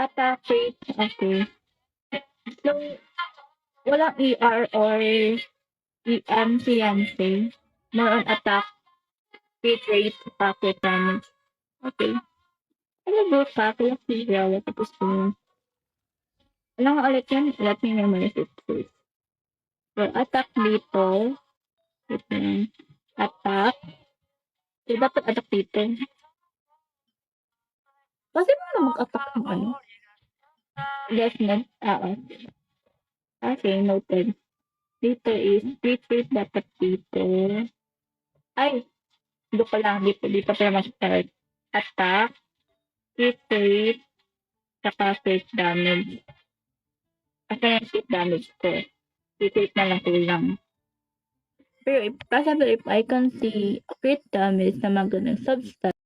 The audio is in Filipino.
attack rate, okay. So, walang ER or EM fiancé. More on attack, crit rate, pocket damage. Okay. Ano ba pa? Kaya siya, tapos yun. Ano nga ulit yan? Let me memorize it first. So, attack dito. Ito yan. Attack. So, dapat attack dito. Kasi mo mag-attack ng ano? Yes, net. Okay, noted. Dito is crit rate dapat dito. Ay, dito pa lang. Dito pa mas start. Attack, crit rate, saka crit damage. Kasi yung crit damage ko. Crit rate na lang kulang. Pero if possible, if I can see crit damage na mga ganun substance,